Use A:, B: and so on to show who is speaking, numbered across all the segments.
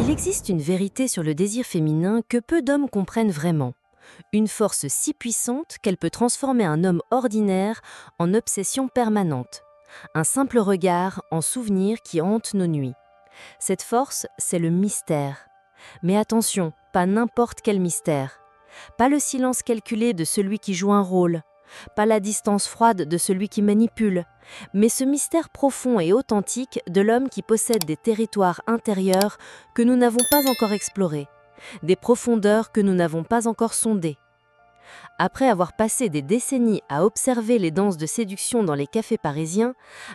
A: Il existe une vérité sur le désir féminin que peu d'hommes comprennent vraiment. Une force si puissante qu'elle peut transformer un homme ordinaire en obsession permanente. Un simple regard en souvenir qui hante nos nuits. Cette force, c'est le mystère. Mais attention, pas n'importe quel mystère. Pas le silence calculé de celui qui joue un rôle. Pas la distance froide de celui qui manipule. Mais ce mystère profond et authentique de l'homme qui possède des territoires intérieurs que nous n'avons pas encore explorés. Des profondeurs que nous n'avons pas encore sondées. Après avoir passé des décennies à observer les danses de séduction dans les cafés parisiens,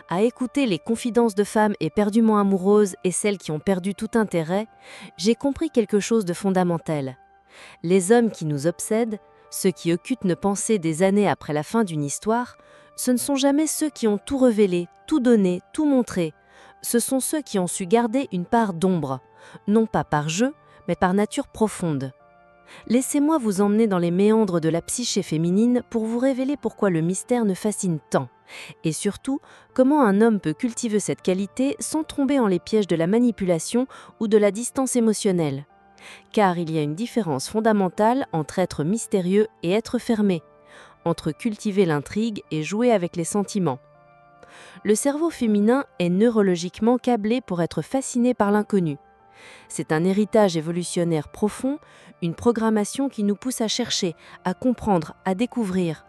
A: à écouter les confidences de femmes éperdument amoureuses et celles qui ont perdu tout intérêt, j'ai compris quelque chose de fondamental. Les hommes qui nous obsèdent, ceux qui occultent nos pensées des années après la fin d'une histoire, ce ne sont jamais ceux qui ont tout révélé, tout donné, tout montré. Ce sont ceux qui ont su garder une part d'ombre, non pas par jeu, mais par nature profonde. Laissez-moi vous emmener dans les méandres de la psyché féminine pour vous révéler pourquoi le mystère nous fascine tant, et surtout, comment un homme peut cultiver cette qualité sans tomber en les pièges de la manipulation ou de la distance émotionnelle. Car il y a une différence fondamentale entre être mystérieux et être fermé, entre cultiver l'intrigue et jouer avec les sentiments. Le cerveau féminin est neurologiquement câblé pour être fasciné par l'inconnu. C'est un héritage évolutionnaire profond, une programmation qui nous pousse à chercher, à comprendre, à découvrir.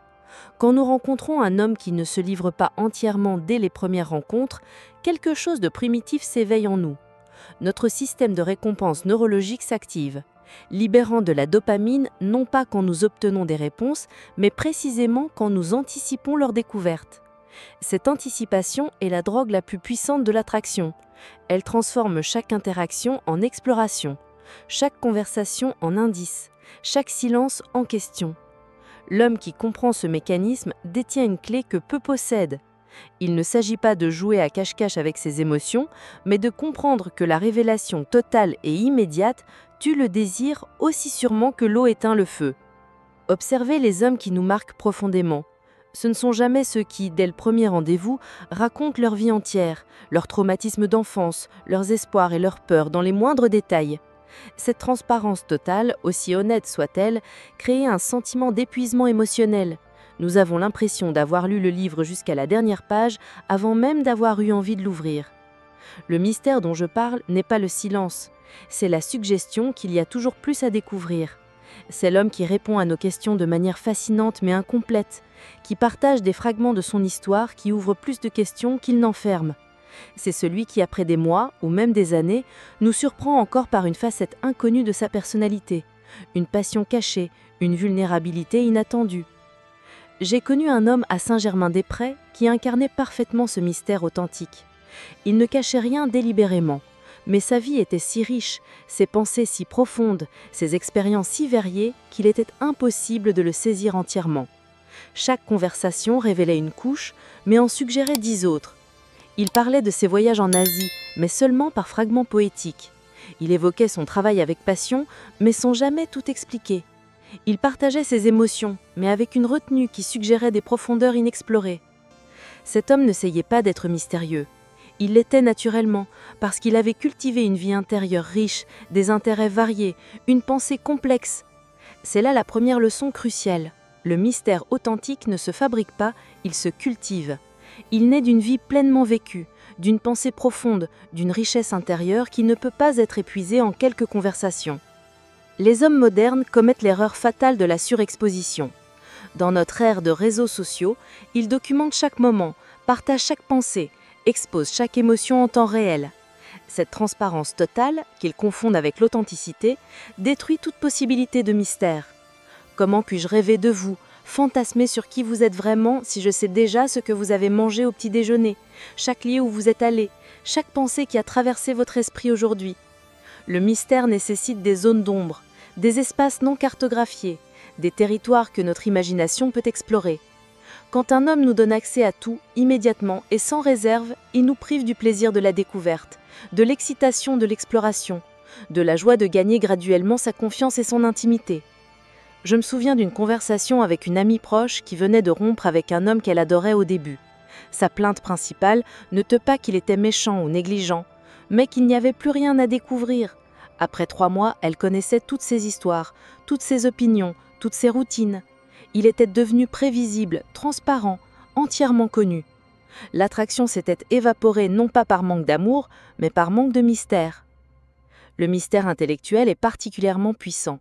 A: Quand nous rencontrons un homme qui ne se livre pas entièrement dès les premières rencontres, quelque chose de primitif s'éveille en nous. Notre système de récompense neurologique s'active, libérant de la dopamine non pas quand nous obtenons des réponses, mais précisément quand nous anticipons leur découverte. Cette anticipation est la drogue la plus puissante de l'attraction. Elle transforme chaque interaction en exploration, chaque conversation en indice, chaque silence en question. L'homme qui comprend ce mécanisme détient une clé que peu possèdent. Il ne s'agit pas de jouer à cache-cache avec ses émotions, mais de comprendre que la révélation totale et immédiate tue le désir aussi sûrement que l'eau éteint le feu. Observez les hommes qui nous marquent profondément. Ce ne sont jamais ceux qui, dès le premier rendez-vous, racontent leur vie entière, leurs traumatismes d'enfance, leurs espoirs et leurs peurs dans les moindres détails. Cette transparence totale, aussi honnête soit-elle, crée un sentiment d'épuisement émotionnel. Nous avons l'impression d'avoir lu le livre jusqu'à la dernière page avant même d'avoir eu envie de l'ouvrir. Le mystère dont je parle n'est pas le silence, c'est la suggestion qu'il y a toujours plus à découvrir. C'est l'homme qui répond à nos questions de manière fascinante mais incomplète, qui partage des fragments de son histoire qui ouvrent plus de questions qu'il n'enferme. C'est celui qui, après des mois ou même des années, nous surprend encore par une facette inconnue de sa personnalité, une passion cachée, une vulnérabilité inattendue. J'ai connu un homme à Saint-Germain-des-Prés qui incarnait parfaitement ce mystère authentique. Il ne cachait rien délibérément, mais sa vie était si riche, ses pensées si profondes, ses expériences si variées qu'il était impossible de le saisir entièrement. Chaque conversation révélait une couche, mais en suggérait 10 autres. Il parlait de ses voyages en Asie, mais seulement par fragments poétiques. Il évoquait son travail avec passion, mais sans jamais tout expliquer. Il partageait ses émotions, mais avec une retenue qui suggérait des profondeurs inexplorées. Cet homme n'essayait pas d'être mystérieux. Il l'était naturellement, parce qu'il avait cultivé une vie intérieure riche, des intérêts variés, une pensée complexe. C'est là la première leçon cruciale. Le mystère authentique ne se fabrique pas, il se cultive. Il naît d'une vie pleinement vécue, d'une pensée profonde, d'une richesse intérieure qui ne peut pas être épuisée en quelques conversations. Les hommes modernes commettent l'erreur fatale de la surexposition. Dans notre ère de réseaux sociaux, ils documentent chaque moment, partagent chaque pensée, exposent chaque émotion en temps réel. Cette transparence totale, qu'ils confondent avec l'authenticité, détruit toute possibilité de mystère. Comment puis-je rêver de vous, fantasmer sur qui vous êtes vraiment si je sais déjà ce que vous avez mangé au petit déjeuner, chaque lieu où vous êtes allé, chaque pensée qui a traversé votre esprit aujourd'hui? Le mystère nécessite des zones d'ombre, des espaces non cartographiés, des territoires que notre imagination peut explorer. Quand un homme nous donne accès à tout, immédiatement et sans réserve, il nous prive du plaisir de la découverte, de l'excitation de l'exploration, de la joie de gagner graduellement sa confiance et son intimité. Je me souviens d'une conversation avec une amie proche qui venait de rompre avec un homme qu'elle adorait au début. Sa plainte principale n'était pas qu'il était méchant ou négligent, mais qu'il n'y avait plus rien à découvrir. Après 3 mois, elle connaissait toutes ses histoires, toutes ses opinions, toutes ses routines. Il était devenu prévisible, transparent, entièrement connu. L'attraction s'était évaporée non pas par manque d'amour, mais par manque de mystère. Le mystère intellectuel est particulièrement puissant.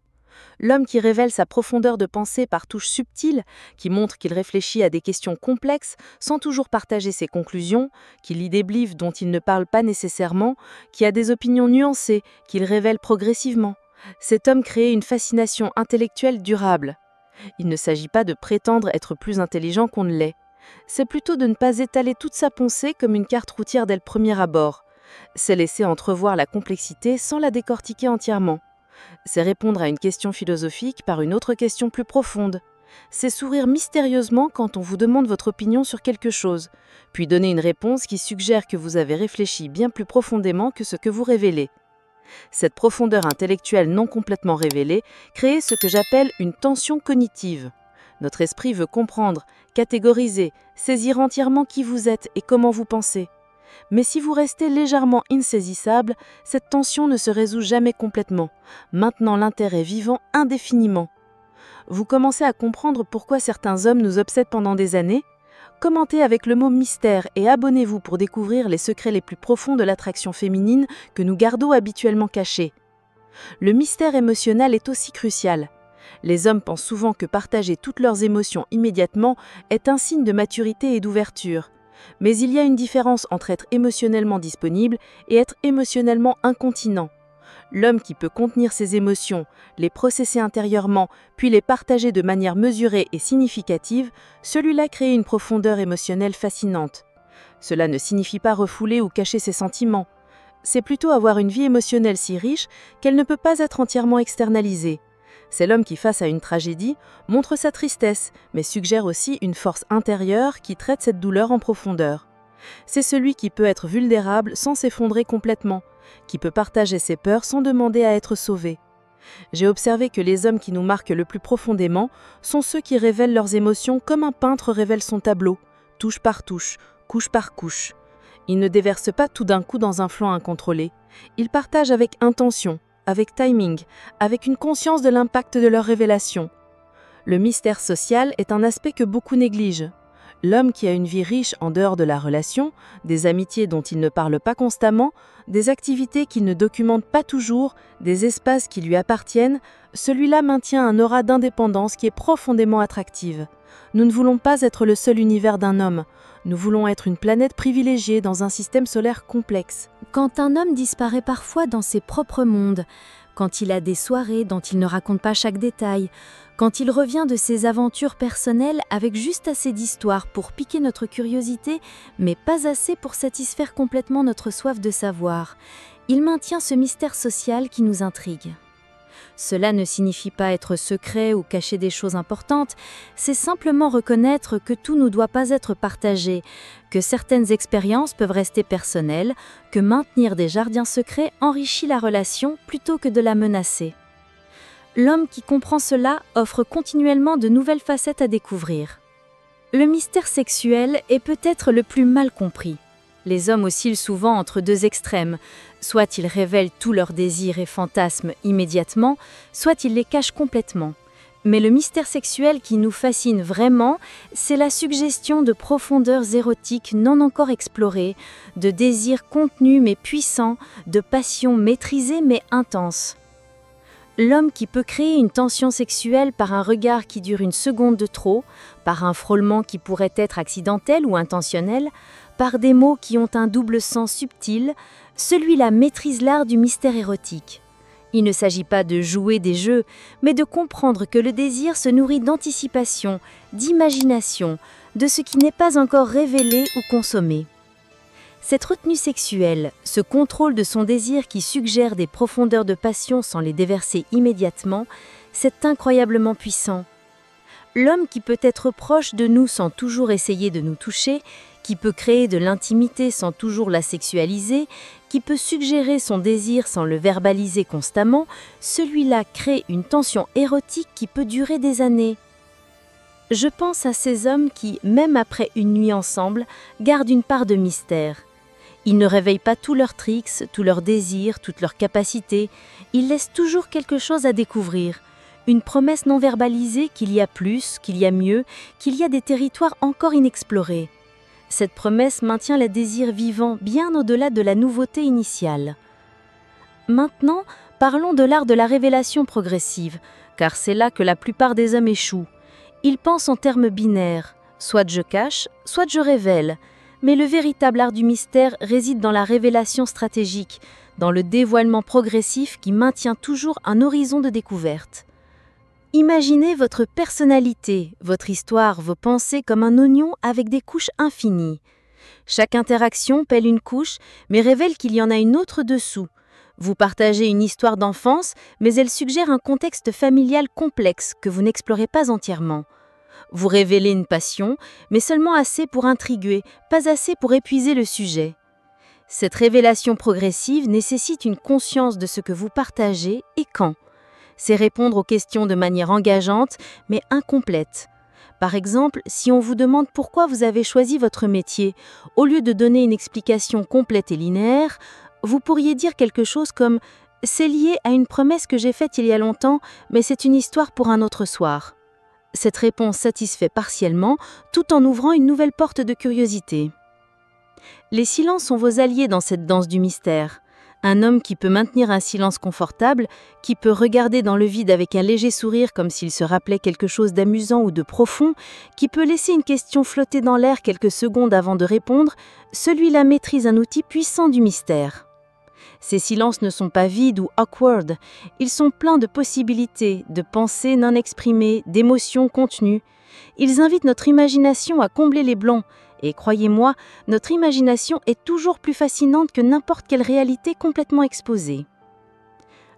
A: L'homme qui révèle sa profondeur de pensée par touches subtiles, qui montre qu'il réfléchit à des questions complexes sans toujours partager ses conclusions, qui lit des livres dont il ne parle pas nécessairement, qui a des opinions nuancées, qu'il révèle progressivement. Cet homme crée une fascination intellectuelle durable. Il ne s'agit pas de prétendre être plus intelligent qu'on ne l'est. C'est plutôt de ne pas étaler toute sa pensée comme une carte routière dès le premier abord. C'est laisser entrevoir la complexité sans la décortiquer entièrement. C'est répondre à une question philosophique par une autre question plus profonde. C'est sourire mystérieusement quand on vous demande votre opinion sur quelque chose, puis donner une réponse qui suggère que vous avez réfléchi bien plus profondément que ce que vous révélez. Cette profondeur intellectuelle non complètement révélée crée ce que j'appelle une tension cognitive. Notre esprit veut comprendre, catégoriser, saisir entièrement qui vous êtes et comment vous pensez. Mais si vous restez légèrement insaisissable, cette tension ne se résout jamais complètement, maintenant l'intérêt vivant indéfiniment. Vous commencez à comprendre pourquoi certains hommes nous obsèdent pendant des années? Commentez avec le mot mystère et abonnez-vous pour découvrir les secrets les plus profonds de l'attraction féminine que nous gardons habituellement cachés. Le mystère émotionnel est aussi crucial. Les hommes pensent souvent que partager toutes leurs émotions immédiatement est un signe de maturité et d'ouverture. Mais il y a une différence entre être émotionnellement disponible et être émotionnellement incontinent. L'homme qui peut contenir ses émotions, les processer intérieurement, puis les partager de manière mesurée et significative, celui-là crée une profondeur émotionnelle fascinante. Cela ne signifie pas refouler ou cacher ses sentiments. C'est plutôt avoir une vie émotionnelle si riche qu'elle ne peut pas être entièrement externalisée. C'est l'homme qui, face à une tragédie, montre sa tristesse, mais suggère aussi une force intérieure qui traite cette douleur en profondeur. C'est celui qui peut être vulnérable sans s'effondrer complètement, qui peut partager ses peurs sans demander à être sauvé. J'ai observé que les hommes qui nous marquent le plus profondément sont ceux qui révèlent leurs émotions comme un peintre révèle son tableau, touche par touche, couche par couche. Ils ne déversent pas tout d'un coup dans un flanc incontrôlé. Ils partagent avec intention, avec timing, avec une conscience de l'impact de leur révélation. Le mystère social est un aspect que beaucoup négligent. L'homme qui a une vie riche en dehors de la relation, des amitiés dont il ne parle pas constamment, des activités qu'il ne documente pas toujours, des espaces qui lui appartiennent, celui-là maintient un aura d'indépendance qui est profondément attractive. Nous ne voulons pas être le seul univers d'un homme. Nous voulons être une planète privilégiée dans un système solaire complexe.
B: Quand un homme disparaît parfois dans ses propres mondes, quand il a des soirées dont il ne raconte pas chaque détail, quand il revient de ses aventures personnelles avec juste assez d'histoire pour piquer notre curiosité, mais pas assez pour satisfaire complètement notre soif de savoir, il maintient ce mystère social qui nous intrigue. Cela ne signifie pas être secret ou cacher des choses importantes, c'est simplement reconnaître que tout ne doit pas être partagé, que certaines expériences peuvent rester personnelles, que maintenir des jardins secrets enrichit la relation plutôt que de la menacer. L'homme qui comprend cela offre continuellement de nouvelles facettes à découvrir. Le mystère sexuel est peut-être le plus mal compris. Les hommes oscillent souvent entre deux extrêmes. Soit ils révèlent tous leurs désirs et fantasmes immédiatement, soit ils les cachent complètement. Mais le mystère sexuel qui nous fascine vraiment, c'est la suggestion de profondeurs érotiques non encore explorées, de désirs contenus mais puissants, de passions maîtrisées mais intenses. L'homme qui peut créer une tension sexuelle par un regard qui dure une seconde de trop, par un frôlement qui pourrait être accidentel ou intentionnel, par des mots qui ont un double sens subtil, celui-là maîtrise l'art du mystère érotique. Il ne s'agit pas de jouer des jeux, mais de comprendre que le désir se nourrit d'anticipation, d'imagination, de ce qui n'est pas encore révélé ou consommé. Cette retenue sexuelle, ce contrôle de son désir qui suggère des profondeurs de passion sans les déverser immédiatement, c'est incroyablement puissant. L'homme qui peut être proche de nous sans toujours essayer de nous toucher, qui peut créer de l'intimité sans toujours la sexualiser, qui peut suggérer son désir sans le verbaliser constamment, celui-là crée une tension érotique qui peut durer des années. Je pense à ces hommes qui, même après une nuit ensemble, gardent une part de mystère. Ils ne réveillent pas tous leurs tricks, tous leurs désirs, toutes leurs capacités. Ils laissent toujours quelque chose à découvrir. Une promesse non verbalisée qu'il y a plus, qu'il y a mieux, qu'il y a des territoires encore inexplorés. Cette promesse maintient le désir vivant bien au-delà de la nouveauté initiale. Maintenant, parlons de l'art de la révélation progressive, car c'est là que la plupart des hommes échouent. Ils pensent en termes binaires, soit je cache, soit je révèle. Mais le véritable art du mystère réside dans la révélation stratégique, dans le dévoilement progressif qui maintient toujours un horizon de découverte. Imaginez votre personnalité, votre histoire, vos pensées comme un oignon avec des couches infinies. Chaque interaction pèle une couche, mais révèle qu'il y en a une autre dessous. Vous partagez une histoire d'enfance, mais elle suggère un contexte familial complexe que vous n'explorez pas entièrement. Vous révélez une passion, mais seulement assez pour intriguer, pas assez pour épuiser le sujet. Cette révélation progressive nécessite une conscience de ce que vous partagez et quand. C'est répondre aux questions de manière engageante, mais incomplète. Par exemple, si on vous demande pourquoi vous avez choisi votre métier, au lieu de donner une explication complète et linéaire, vous pourriez dire quelque chose comme « C'est lié à une promesse que j'ai faite il y a longtemps, mais c'est une histoire pour un autre soir ». Cette réponse satisfait partiellement, tout en ouvrant une nouvelle porte de curiosité. Les silences sont vos alliés dans cette danse du mystère. Un homme qui peut maintenir un silence confortable, qui peut regarder dans le vide avec un léger sourire comme s'il se rappelait quelque chose d'amusant ou de profond, qui peut laisser une question flotter dans l'air quelques secondes avant de répondre, celui-là maîtrise un outil puissant du mystère. Ces silences ne sont pas vides ou awkward, ils sont pleins de possibilités, de pensées non exprimées, d'émotions contenues. Ils invitent notre imagination à combler les blancs, et croyez-moi, notre imagination est toujours plus fascinante que n'importe quelle réalité complètement exposée.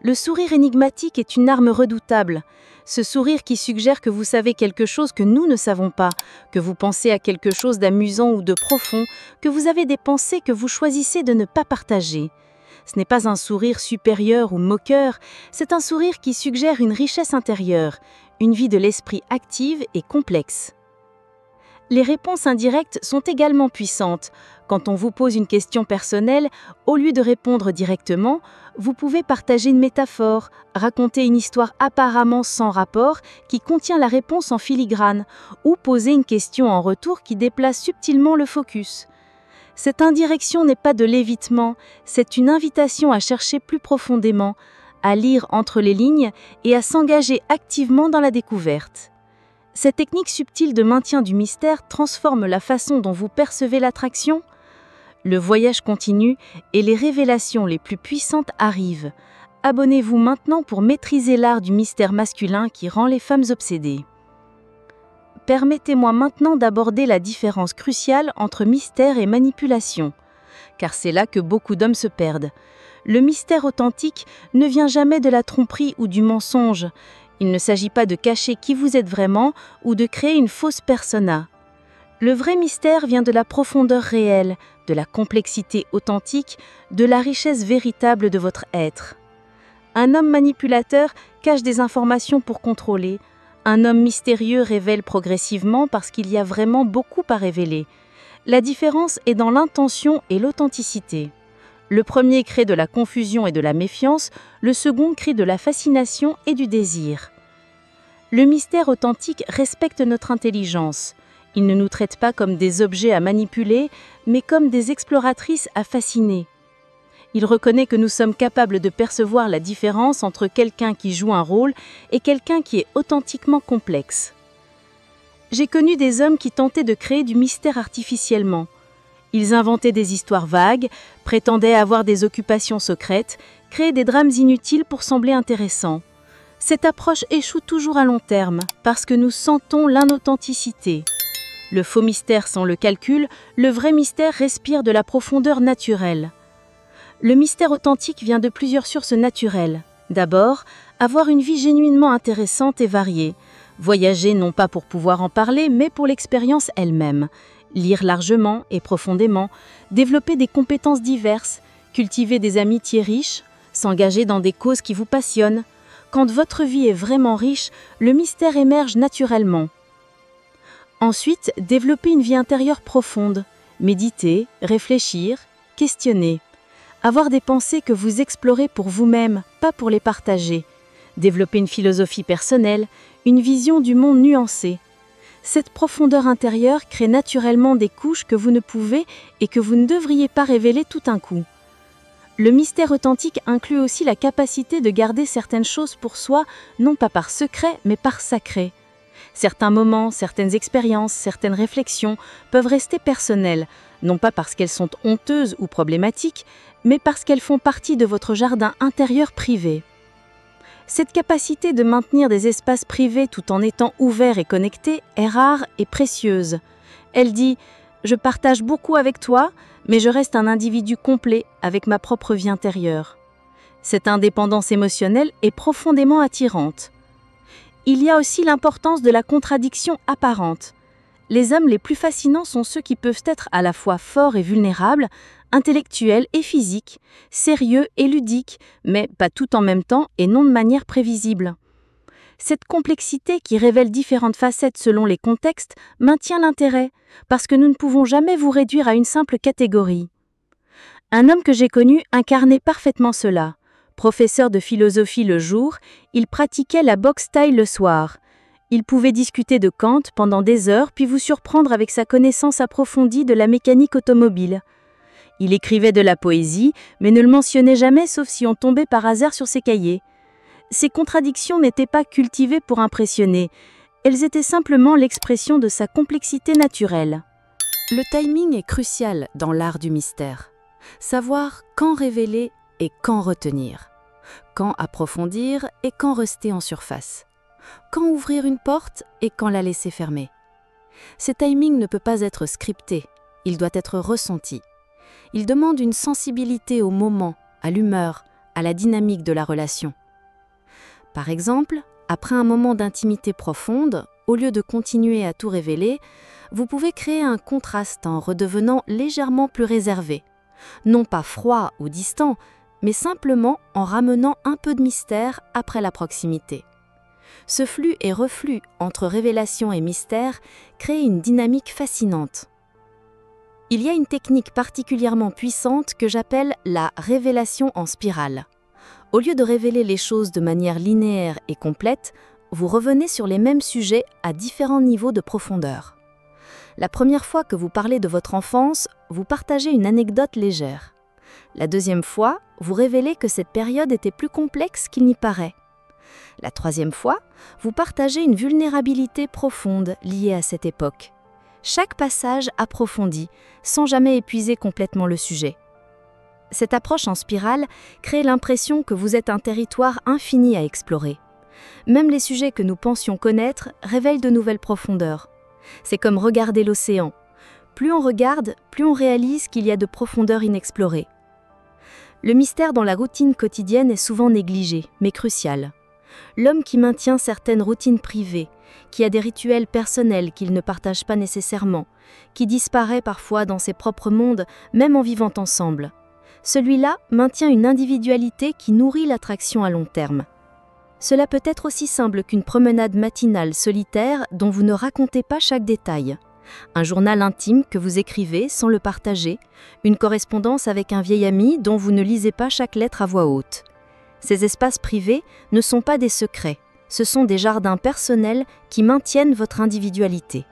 B: Le sourire énigmatique est une arme redoutable. Ce sourire qui suggère que vous savez quelque chose que nous ne savons pas, que vous pensez à quelque chose d'amusant ou de profond, que vous avez des pensées que vous choisissez de ne pas partager. Ce n'est pas un sourire supérieur ou moqueur, c'est un sourire qui suggère une richesse intérieure, une vie de l'esprit active et complexe. Les réponses indirectes sont également puissantes. Quand on vous pose une question personnelle, au lieu de répondre directement, vous pouvez partager une métaphore, raconter une histoire apparemment sans rapport qui contient la réponse en filigrane, ou poser une question en retour qui déplace subtilement le focus. Cette indirection n'est pas de l'évitement, c'est une invitation à chercher plus profondément, à lire entre les lignes et à s'engager activement dans la découverte. Cette technique subtile de maintien du mystère transforme la façon dont vous percevez l'attraction. Le voyage continue et les révélations les plus puissantes arrivent. Abonnez-vous maintenant pour maîtriser l'art du mystère masculin qui rend les femmes obsédées. Permettez-moi maintenant d'aborder la différence cruciale entre mystère et manipulation, car c'est là que beaucoup d'hommes se perdent. Le mystère authentique ne vient jamais de la tromperie ou du mensonge. Il ne s'agit pas de cacher qui vous êtes vraiment ou de créer une fausse persona. Le vrai mystère vient de la profondeur réelle, de la complexité authentique, de la richesse véritable de votre être. Un homme manipulateur cache des informations pour contrôler. Un homme mystérieux révèle progressivement parce qu'il y a vraiment beaucoup à révéler. La différence est dans l'intention et l'authenticité. Le premier crée de la confusion et de la méfiance, le second crée de la fascination et du désir. Le mystère authentique respecte notre intelligence. Il ne nous traite pas comme des objets à manipuler, mais comme des exploratrices à fasciner. Il reconnaît que nous sommes capables de percevoir la différence entre quelqu'un qui joue un rôle et quelqu'un qui est authentiquement complexe. J'ai connu des hommes qui tentaient de créer du mystère artificiellement. Ils inventaient des histoires vagues, prétendaient avoir des occupations secrètes, créaient des drames inutiles pour sembler intéressants. Cette approche échoue toujours à long terme parce que nous sentons l'inauthenticité. Le faux mystère sans le calcul, le vrai mystère respire de la profondeur naturelle. Le mystère authentique vient de plusieurs sources naturelles. D'abord, avoir une vie genuinement intéressante et variée. Voyager non pas pour pouvoir en parler, mais pour l'expérience elle-même. Lire largement et profondément, développer des compétences diverses, cultiver des amitiés riches, s'engager dans des causes qui vous passionnent. Quand votre vie est vraiment riche, le mystère émerge naturellement. Ensuite, développer une vie intérieure profonde. Méditer, réfléchir, questionner. Avoir des pensées que vous explorez pour vous-même, pas pour les partager. Développer une philosophie personnelle, une vision du monde nuancée. Cette profondeur intérieure crée naturellement des couches que vous ne pouvez et que vous ne devriez pas révéler tout un coup. Le mystère authentique inclut aussi la capacité de garder certaines choses pour soi, non pas par secret, mais par sacré. Certains moments, certaines expériences, certaines réflexions peuvent rester personnelles, non pas parce qu'elles sont honteuses ou problématiques, mais parce qu'elles font partie de votre jardin intérieur privé. Cette capacité de maintenir des espaces privés tout en étant ouverts et connectés est rare et précieuse. Elle dit « Je partage beaucoup avec toi, mais je reste un individu complet avec ma propre vie intérieure. » Cette indépendance émotionnelle est profondément attirante. Il y a aussi l'importance de la contradiction apparente. Les hommes les plus fascinants sont ceux qui peuvent être à la fois forts et vulnérables, intellectuels et physiques, sérieux et ludiques, mais pas tout en même temps et non de manière prévisible. Cette complexité qui révèle différentes facettes selon les contextes maintient l'intérêt, parce que nous ne pouvons jamais vous réduire à une simple catégorie. Un homme que j'ai connu incarnait parfaitement cela. Professeur de philosophie le jour, il pratiquait la boxe thaï le soir. Il pouvait discuter de Kant pendant des heures puis vous surprendre avec sa connaissance approfondie de la mécanique automobile. Il écrivait de la poésie, mais ne le mentionnait jamais sauf si on tombait par hasard sur ses cahiers. Ces contradictions n'étaient pas cultivées pour impressionner, elles étaient simplement l'expression de sa complexité naturelle.
A: Le timing est crucial dans l'art du mystère. Savoir quand révéler et quand retenir. Quand approfondir et quand rester en surface. Quand ouvrir une porte et quand la laisser fermer. Ce timing ne peut pas être scripté, il doit être ressenti. Il demande une sensibilité au moment, à l'humeur, à la dynamique de la relation. Par exemple, après un moment d'intimité profonde, au lieu de continuer à tout révéler, vous pouvez créer un contraste en redevenant légèrement plus réservé. Non pas froid ou distant, mais simplement en ramenant un peu de mystère après la proximité. Ce flux et reflux entre révélation et mystère crée une dynamique fascinante. Il y a une technique particulièrement puissante que j'appelle la révélation en spirale. Au lieu de révéler les choses de manière linéaire et complète, vous revenez sur les mêmes sujets à différents niveaux de profondeur. La première fois que vous parlez de votre enfance, vous partagez une anecdote légère. La deuxième fois, vous révélez que cette période était plus complexe qu'il n'y paraît. La troisième fois, vous partagez une vulnérabilité profonde liée à cette époque. Chaque passage approfondit, sans jamais épuiser complètement le sujet. Cette approche en spirale crée l'impression que vous êtes un territoire infini à explorer. Même les sujets que nous pensions connaître révèlent de nouvelles profondeurs. C'est comme regarder l'océan. Plus on regarde, plus on réalise qu'il y a de profondeurs inexplorées. Le mystère dans la routine quotidienne est souvent négligé, mais crucial. L'homme qui maintient certaines routines privées, qui a des rituels personnels qu'il ne partage pas nécessairement, qui disparaît parfois dans ses propres mondes, même en vivant ensemble. Celui-là maintient une individualité qui nourrit l'attraction à long terme. Cela peut être aussi simple qu'une promenade matinale solitaire dont vous ne racontez pas chaque détail. Un journal intime que vous écrivez sans le partager, une correspondance avec un vieil ami dont vous ne lisez pas chaque lettre à voix haute. Ces espaces privés ne sont pas des secrets, ce sont des jardins personnels qui maintiennent votre individualité.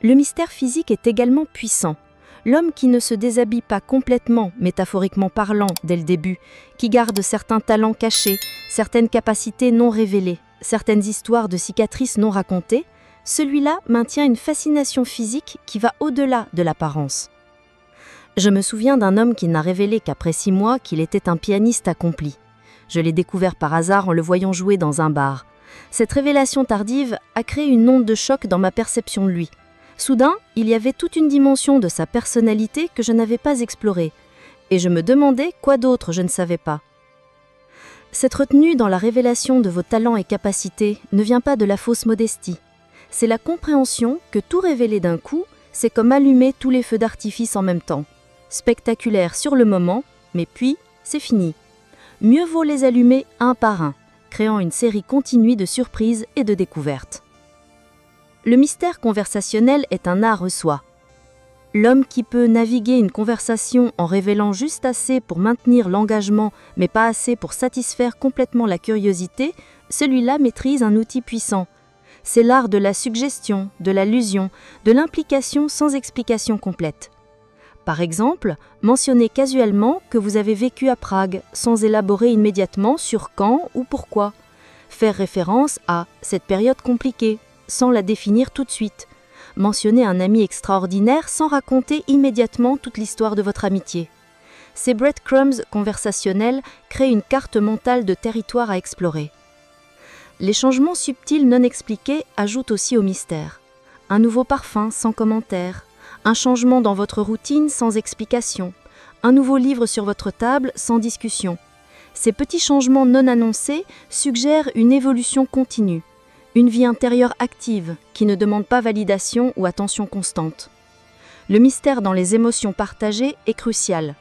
A: Le mystère physique est également puissant. L'homme qui ne se déshabille pas complètement, métaphoriquement parlant, dès le début, qui garde certains talents cachés, certaines capacités non révélées, certaines histoires de cicatrices non racontées, celui-là maintient une fascination physique qui va au-delà de l'apparence. Je me souviens d'un homme qui n'a révélé qu'après 6 mois qu'il était un pianiste accompli. Je l'ai découvert par hasard en le voyant jouer dans un bar. Cette révélation tardive a créé une onde de choc dans ma perception de lui. Soudain, il y avait toute une dimension de sa personnalité que je n'avais pas explorée, et je me demandais quoi d'autre je ne savais pas. Cette retenue dans la révélation de vos talents et capacités ne vient pas de la fausse modestie. C'est la compréhension que tout révéler d'un coup, c'est comme allumer tous les feux d'artifice en même temps. Spectaculaire sur le moment, mais puis c'est fini. Mieux vaut les allumer un par un, créant une série continue de surprises et de découvertes. Le mystère conversationnel est un art en soi.
B: L'homme qui peut naviguer une conversation en révélant juste assez pour maintenir l'engagement, mais pas assez pour satisfaire complètement la curiosité, celui-là maîtrise un outil puissant. C'est l'art de la suggestion, de l'allusion, de l'implication sans explication complète. Par exemple, mentionnez casuellement que vous avez vécu à Prague, sans élaborer immédiatement sur quand ou pourquoi. Faire référence à cette période compliquée, sans la définir tout de suite. Mentionnez un ami extraordinaire sans raconter immédiatement toute l'histoire de votre amitié. Ces breadcrumbs conversationnels créent une carte mentale de territoire à explorer. Les changements subtils non expliqués ajoutent aussi au mystère. Un nouveau parfum sans commentaire, un changement dans votre routine sans explication, un nouveau livre sur votre table sans discussion. Ces petits changements non annoncés suggèrent une évolution continue, une vie intérieure active qui ne demande pas validation ou attention constante. Le mystère dans les émotions partagées est crucial.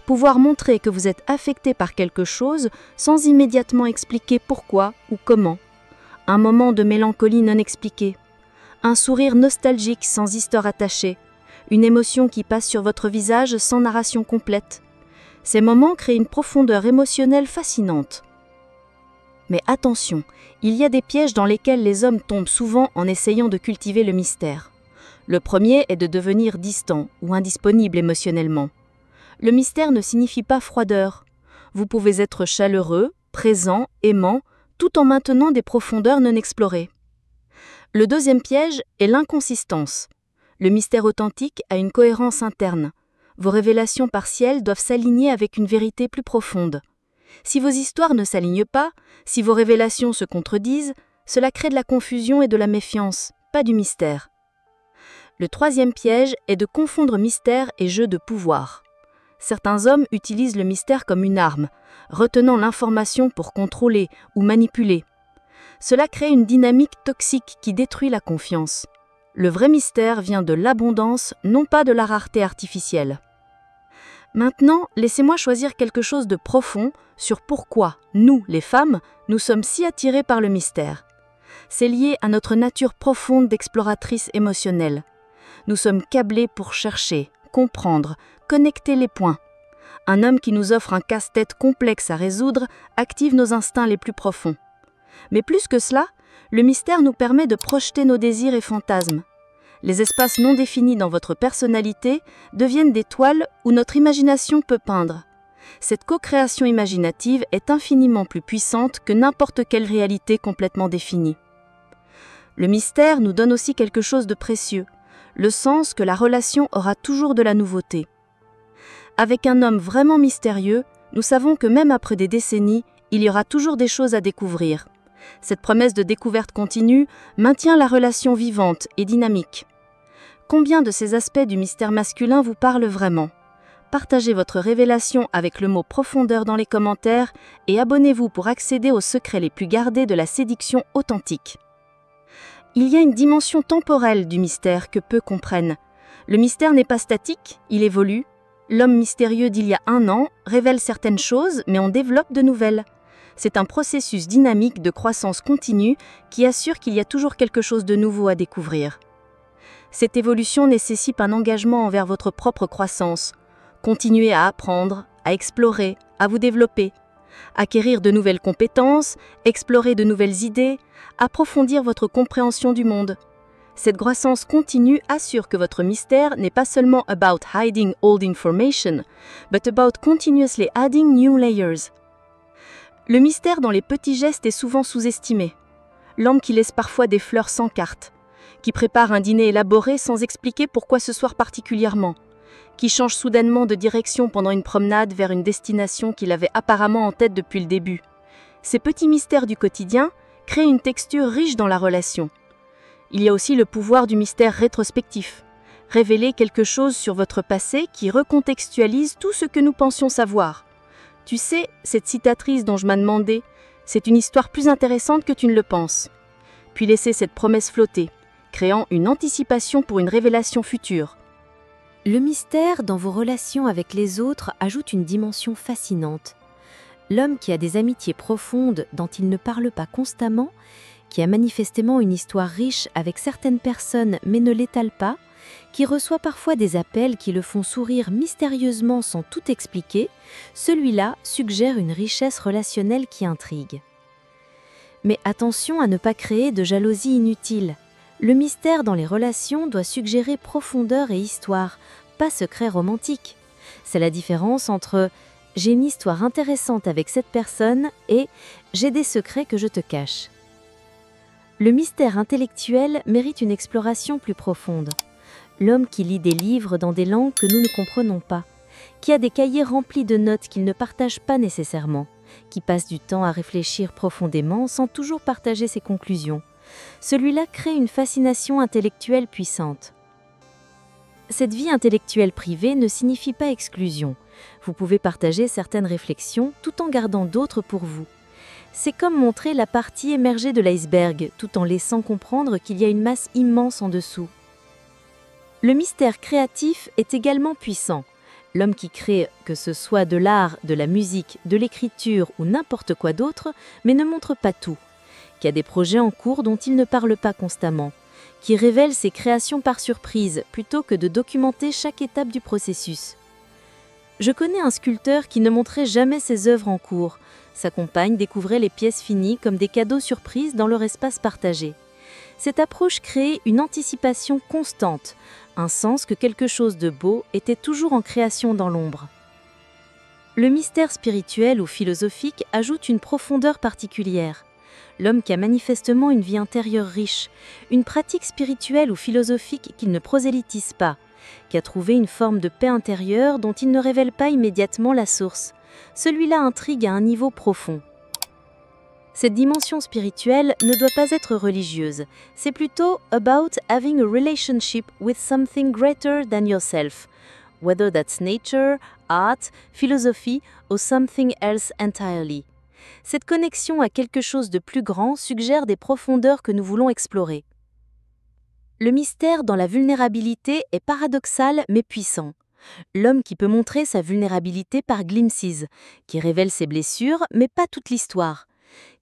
B: Pouvoir montrer que vous êtes affecté par quelque chose sans immédiatement expliquer pourquoi ou comment. Un moment de mélancolie non expliqué. Un sourire nostalgique sans histoire attachée. Une émotion qui passe sur votre visage sans narration complète. Ces moments créent une profondeur émotionnelle fascinante. Mais attention, il y a des pièges dans lesquels les hommes tombent souvent en essayant de cultiver le mystère. Le premier est de devenir distant ou indisponible émotionnellement. Le mystère ne signifie pas froideur. Vous pouvez être chaleureux, présent, aimant, tout en maintenant des profondeurs non explorées. Le deuxième piège est l'inconsistance. Le mystère authentique a une cohérence interne. Vos révélations partielles doivent s'aligner avec une vérité plus profonde. Si vos histoires ne s'alignent pas, si vos révélations se contredisent, cela crée de la confusion et de la méfiance, pas du mystère. Le troisième piège est de confondre mystère et jeu de pouvoir. Certains hommes utilisent le mystère comme une arme, retenant l'information pour contrôler ou manipuler. Cela crée une dynamique toxique qui détruit la confiance. Le vrai mystère vient de l'abondance, non pas de la rareté artificielle. Maintenant, laissez-moi choisir quelque chose de profond sur pourquoi nous, les femmes, nous sommes si attirées par le mystère. C'est lié à notre nature profonde d'exploratrice émotionnelle. Nous sommes câblés pour chercher, comprendre, connecter les points. Un homme qui nous offre un casse-tête complexe à résoudre active nos instincts les plus profonds. Mais plus que cela, le mystère nous permet de projeter nos désirs et fantasmes. Les espaces non définis dans votre personnalité deviennent des toiles où notre imagination peut peindre. Cette co-création imaginative est infiniment plus puissante que n'importe quelle réalité complètement définie. Le mystère nous donne aussi quelque chose de précieux, le sens que la relation aura toujours de la nouveauté. Avec un homme vraiment mystérieux, nous savons que même après des décennies, il y aura toujours des choses à découvrir. Cette promesse de découverte continue maintient la relation vivante et dynamique. Combien de ces aspects du mystère masculin vous parlent vraiment ? Partagez votre révélation avec le mot profondeur dans les commentaires et abonnez-vous pour accéder aux secrets les plus gardés de la séduction authentique. Il y a une dimension temporelle du mystère que peu comprennent. Le mystère n'est pas statique, il évolue. L'homme mystérieux d'il y a 1 an révèle certaines choses, mais en développe de nouvelles. C'est un processus dynamique de croissance continue qui assure qu'il y a toujours quelque chose de nouveau à découvrir. Cette évolution nécessite un engagement envers votre propre croissance. Continuez à apprendre, à explorer, à vous développer, acquérir de nouvelles compétences, explorer de nouvelles idées, approfondir votre compréhension du monde. Cette croissance continue assure que votre mystère n'est pas seulement about hiding old information, but about continuously adding new layers. Le mystère dans les petits gestes est souvent sous-estimé. L'homme qui laisse parfois des fleurs sans carte, qui prépare un dîner élaboré sans expliquer pourquoi ce soir particulièrement, qui change soudainement de direction pendant une promenade vers une destination qu'il avait apparemment en tête depuis le début. Ces petits mystères du quotidien créent une texture riche dans la relation. Il y a aussi le pouvoir du mystère rétrospectif. Révéler quelque chose sur votre passé qui recontextualise tout ce que nous pensions savoir. Tu sais, cette citatrice dont je m'as demandé, c'est une histoire plus intéressante que tu ne le penses. Puis laisser cette promesse flotter, créant une anticipation pour une révélation future.
A: Le mystère dans vos relations avec les autres ajoute une dimension fascinante. L'homme qui a des amitiés profondes dont il ne parle pas constamment, qui a manifestement une histoire riche avec certaines personnes mais ne l'étale pas, qui reçoit parfois des appels qui le font sourire mystérieusement sans tout expliquer, celui-là suggère une richesse relationnelle qui intrigue. Mais attention à ne pas créer de jalousie inutile. Le mystère dans les relations doit suggérer profondeur et histoire, pas secret romantique. C'est la différence entre « j'ai une histoire intéressante avec cette personne » et « j'ai des secrets que je te cache ». Le mystère intellectuel mérite une exploration plus profonde. L'homme qui lit des livres dans des langues que nous ne comprenons pas, qui a des cahiers remplis de notes qu'il ne partage pas nécessairement, qui passe du temps à réfléchir profondément sans toujours partager ses conclusions. Celui-là crée une fascination intellectuelle puissante. Cette vie intellectuelle privée ne signifie pas exclusion. Vous pouvez partager certaines réflexions tout en gardant d'autres pour vous. C'est comme montrer la partie émergée de l'iceberg, tout en laissant comprendre qu'il y a une masse immense en dessous. Le mystère créatif est également puissant. L'homme qui crée, que ce soit de l'art, de la musique, de l'écriture ou n'importe quoi d'autre, mais ne montre pas tout, qui a des projets en cours dont il ne parle pas constamment, qui révèle ses créations par surprise plutôt que de documenter chaque étape du processus. Je connais un sculpteur qui ne montrait jamais ses œuvres en cours. Sa compagne découvrait les pièces finies comme des cadeaux surprises dans leur espace partagé. Cette approche créait une anticipation constante, un sens que quelque chose de beau était toujours en création dans l'ombre. Le mystère spirituel ou philosophique ajoute une profondeur particulière. L'homme qui a manifestement une vie intérieure riche, une pratique spirituelle ou philosophique qu'il ne prosélytise pas, qui a trouvé une forme de paix intérieure dont il ne révèle pas immédiatement la source, celui-là intrigue à un niveau profond. Cette dimension spirituelle ne doit pas être religieuse, c'est plutôt about having a relationship with something greater than yourself, whether that's nature, art, philosophy or something else entirely. Cette connexion à quelque chose de plus grand suggère des profondeurs que nous voulons explorer. Le mystère dans la vulnérabilité est paradoxal mais puissant. L'homme qui peut montrer sa vulnérabilité par glimpses, qui révèle ses blessures mais pas toute l'histoire,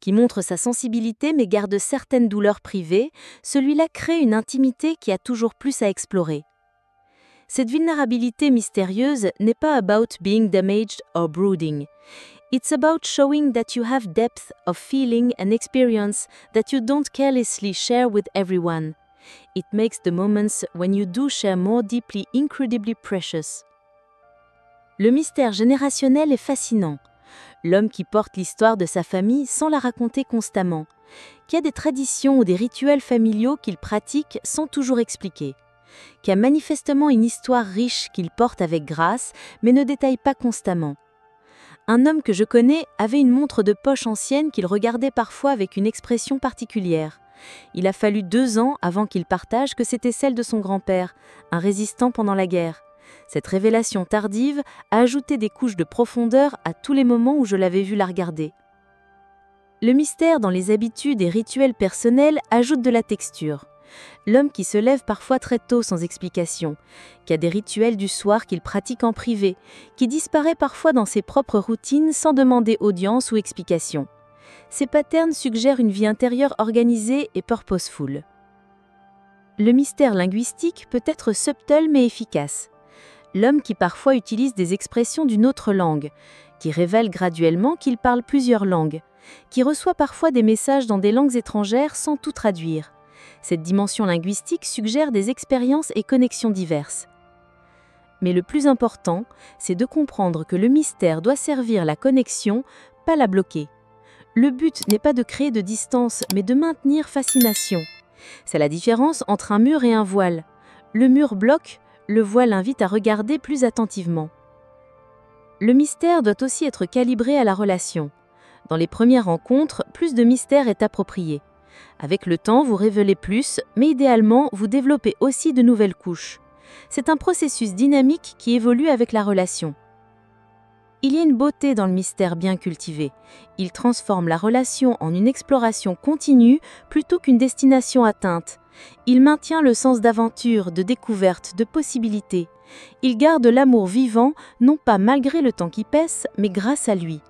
A: qui montre sa sensibilité mais garde certaines douleurs privées, celui-là crée une intimité qui a toujours plus à explorer. Cette vulnérabilité mystérieuse n'est pas about being damaged or brooding. It's about showing that you have depth of feeling and experience that you don't carelessly share with everyone. It makes the moments when you do share more deeply incredibly precious. Le mystère générationnel est fascinant. L'homme qui porte l'histoire de sa famille sans la raconter constamment, qui a des traditions ou des rituels familiaux qu'il pratique sans toujours expliquer, qui a manifestement une histoire riche qu'il porte avec grâce mais ne détaille pas constamment. Un homme que je connais avait une montre de poche ancienne qu'il regardait parfois avec une expression particulière. Il a fallu 2 ans avant qu'il partage que c'était celle de son grand-père, un résistant pendant la guerre. Cette révélation tardive a ajouté des couches de profondeur à tous les moments où je l'avais vu la regarder. Le mystère dans les habitudes et rituels personnels ajoute de la texture. L'homme qui se lève parfois très tôt sans explication, qui a des rituels du soir qu'il pratique en privé, qui disparaît parfois dans ses propres routines sans demander audience ou explication. Ces patterns suggèrent une vie intérieure organisée et purposeful. Le mystère linguistique peut être subtil mais efficace. L'homme qui parfois utilise des expressions d'une autre langue, qui révèle graduellement qu'il parle plusieurs langues, qui reçoit parfois des messages dans des langues étrangères sans tout traduire. Cette dimension linguistique suggère des expériences et connexions diverses. Mais le plus important, c'est de comprendre que le mystère doit servir la connexion, pas la bloquer. Le but n'est pas de créer de distance, mais de maintenir fascination. C'est la différence entre un mur et un voile. Le mur bloque, le voile invite à regarder plus attentivement. Le mystère doit aussi être calibré à la relation. Dans les premières rencontres, plus de mystère est approprié. Avec le temps, vous révélez plus, mais idéalement, vous développez aussi de nouvelles couches. C'est un processus dynamique qui évolue avec la relation. Il y a une beauté dans le mystère bien cultivé. Il transforme la relation en une exploration continue plutôt qu'une destination atteinte. Il maintient le sens d'aventure, de découverte, de possibilité. Il garde l'amour vivant, non pas malgré le temps qui passe, mais grâce à lui.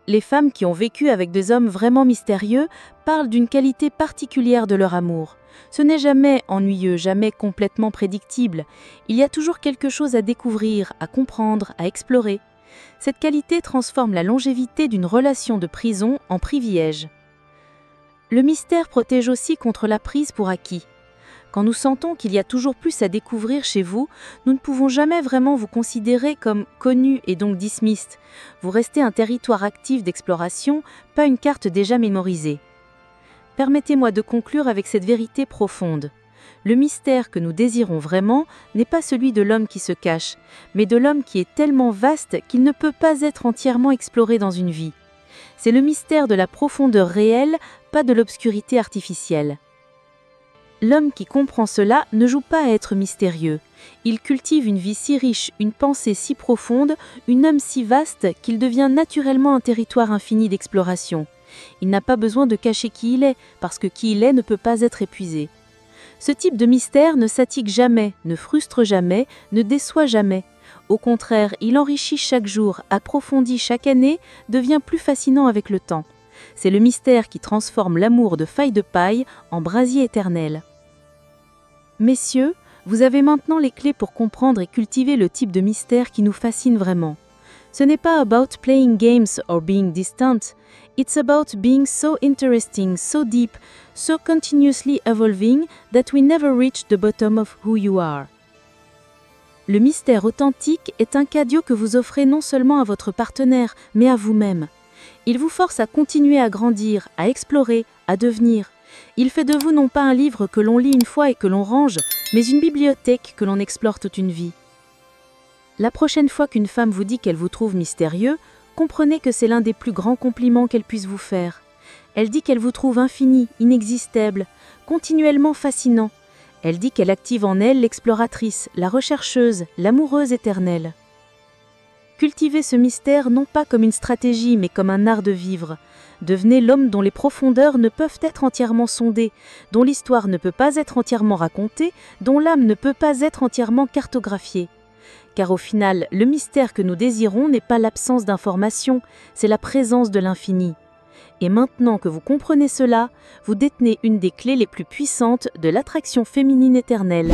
B: Les femmes qui ont vécu avec des hommes vraiment mystérieux parlent d'une qualité particulière de leur amour. Ce n'est jamais ennuyeux, jamais complètement prédictible. Il y a toujours quelque chose à découvrir, à comprendre, à explorer. Cette qualité transforme la longévité d'une relation de prison en privilège. Le mystère protège aussi contre la prise pour acquis. Quand nous sentons qu'il y a toujours plus à découvrir chez vous, nous ne pouvons jamais vraiment vous considérer comme connu et donc dismissed. Vous restez un territoire actif d'exploration, pas une carte déjà mémorisée. Permettez-moi de conclure avec cette vérité profonde. Le mystère que nous désirons vraiment n'est pas celui de l'homme qui se cache, mais de l'homme qui est tellement vaste qu'il ne peut pas être entièrement exploré dans une vie. C'est le mystère de la profondeur réelle, pas de l'obscurité artificielle. L'homme qui comprend cela ne joue pas à être mystérieux. Il cultive une vie si riche, une pensée si profonde, une âme si vaste qu'il devient naturellement un territoire infini d'exploration. Il n'a pas besoin de cacher qui il est, parce que qui il est ne peut pas être épuisé. Ce type de mystère ne fatigue jamais, ne frustre jamais, ne déçoit jamais. Au contraire, il enrichit chaque jour, approfondit chaque année, devient plus fascinant avec le temps. C'est le mystère qui transforme l'amour de faille de paille en brasier éternel. Messieurs, vous avez maintenant les clés pour comprendre et cultiver le type de mystère qui nous fascine vraiment. Ce n'est pas about playing games or being distant. It's about being so interesting, so deep, so continuously evolving that we never reach the bottom of who you are. Le mystère authentique est un cadeau que vous offrez non seulement à votre partenaire, mais à vous-même. Il vous force à continuer à grandir, à explorer, à devenir. Il fait de vous non pas un livre que l'on lit une fois et que l'on range, mais une bibliothèque que l'on explore toute une vie. La prochaine fois qu'une femme vous dit qu'elle vous trouve mystérieux, comprenez que c'est l'un des plus grands compliments qu'elle puisse vous faire. Elle dit qu'elle vous trouve infini, inexistable, continuellement fascinant. Elle dit qu'elle active en elle l'exploratrice, la rechercheuse, l'amoureuse éternelle. Cultivez ce mystère non pas comme une stratégie, mais comme un art de vivre. Devenez l'homme dont les profondeurs ne peuvent être entièrement sondées, dont l'histoire ne peut pas être entièrement racontée, dont l'âme ne peut pas être entièrement cartographiée. Car au final, le mystère que nous désirons n'est pas l'absence d'information, c'est la présence de l'infini. Et maintenant que vous comprenez cela, vous détenez une des clés les plus puissantes de l'attraction féminine éternelle.